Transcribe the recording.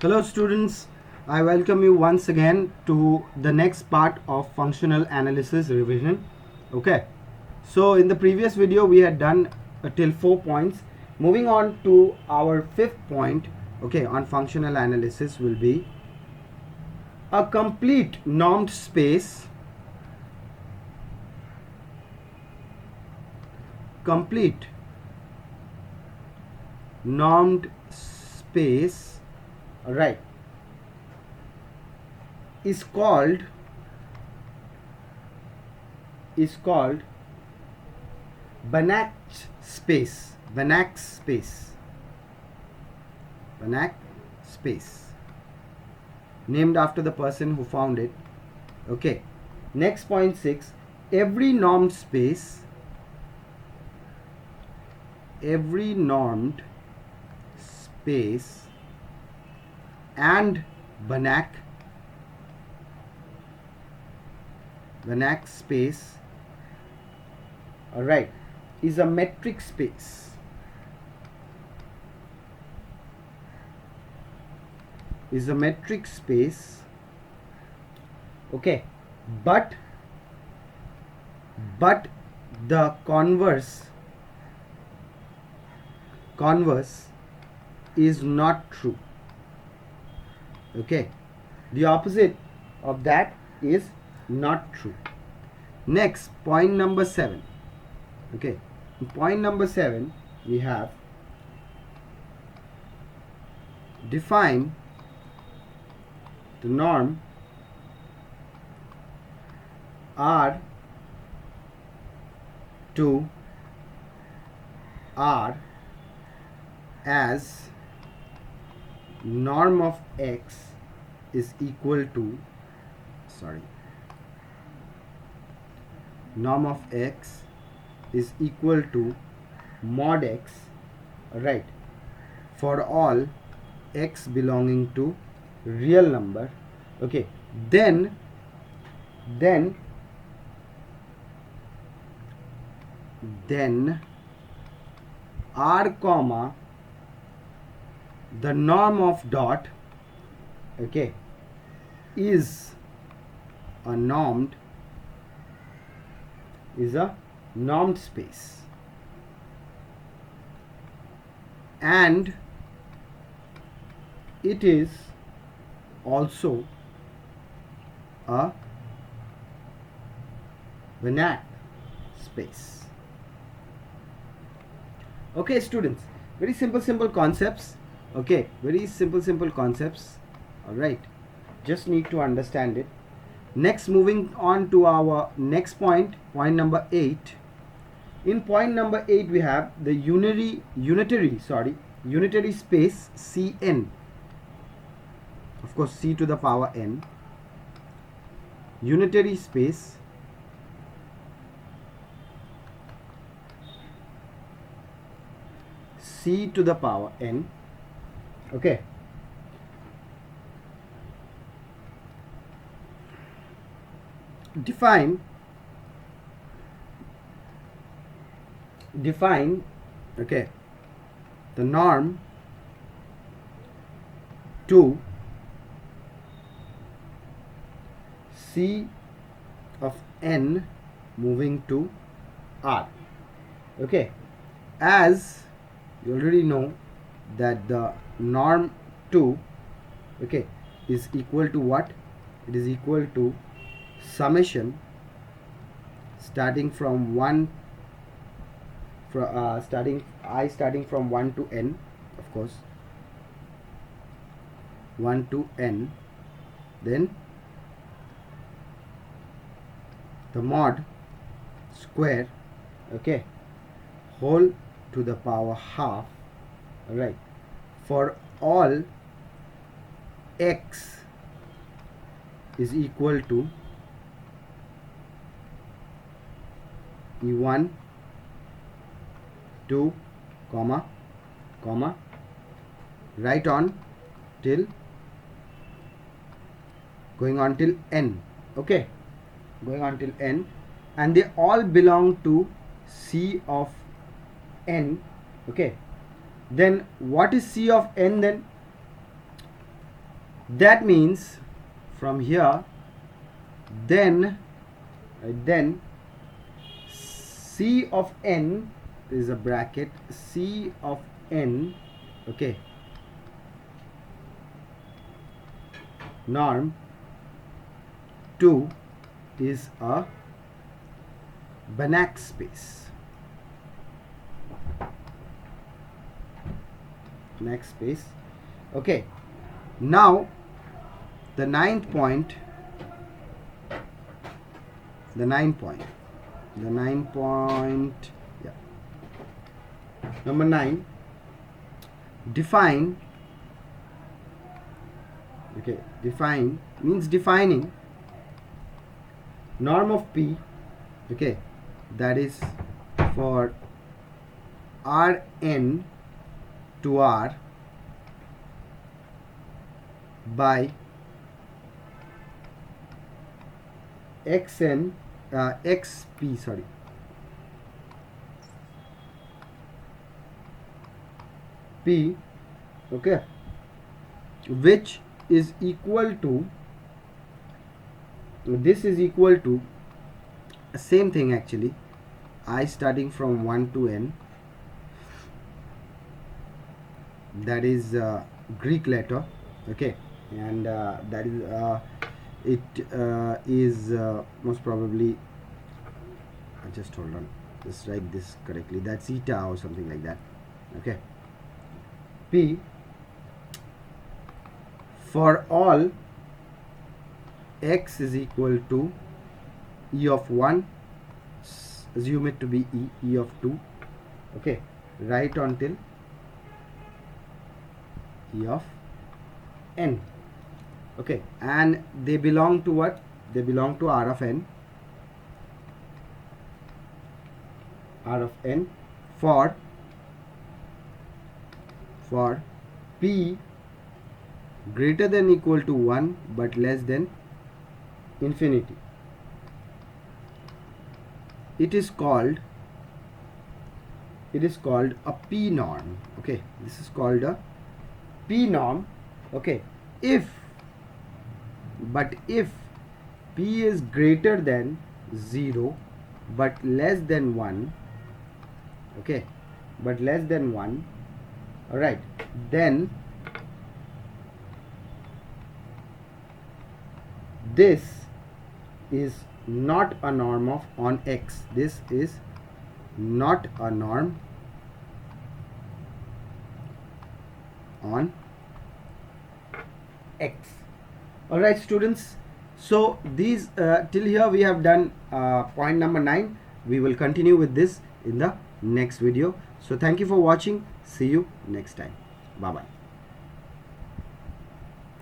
Hello students, I welcome you once again to the next part of functional analysis revision. Okay, so in the previous video we had done till 4 points. Moving on to our fifth point, okay, on functional analysis will be a complete normed space. Complete normed space, right, is called Banach space. Banach space. Banach space. Named after the person who found it. Okay. Next point 6. Every normed space. Every normed space and Banach space, alright, is a metric space. Is a metric space. Okay, but the converse is not true. Okay, the opposite of that is not true. Next, point number 7. Okay, in point number 7 we have define the norm R to R as norm of X is equal to, norm of X is equal to mod X, right, for all X belonging to real number. Okay, then R comma the norm of dot, okay, is a normed space, and it is also a Banach space. Okay students, very simple concepts. Okay, very simple concepts. Alright, just need to understand it. Next, moving on to our next point number 8. In point number 8 we have the unitary space Cn, of course C to the power n, unitary space C to the power n. Okay, define okay, the norm to C of n moving to R. Okay, as you already know that the norm 2, okay, is equal to what? It is equal to summation starting from 1 starting from 1 to n, of course, 1 to n, then the mod square, okay, whole to the power half, right, for all X is equal to E1, 2, comma, right on till going on till n. Okay, going on till n, and they all belong to C of n. Okay, then what is C of n then? That means from here, then C of n is a bracket, C of n, okay, norm 2 is a Banach space. Banach space. Okay. Now the ninth point. Yeah. Number 9. Define. Okay. Define means defining norm of P. Okay. That is for Rn to R by xp, P, okay, which is equal to, this is equal to same thing actually, I starting from 1 to n, that is Greek letter, okay, and that is is most probably, just hold on, just write this correctly, that's eta or something like that, okay. P for all x is equal to e of 1, assume it to be e of 2, okay, right until e of n, okay, and they belong to what? They belong to R of n. R of n for P greater than equal to 1 but less than infinity. It is called a P norm, okay, this is called a P norm, okay, if P is greater than 0 but less than 1, okay, but less than 1, all right, then this is not a norm of on x, this is not a norm on x. All right students, so these till here we have done point number 9. We will continue with this in the next video. So thank you for watching. See you next time. Bye bye.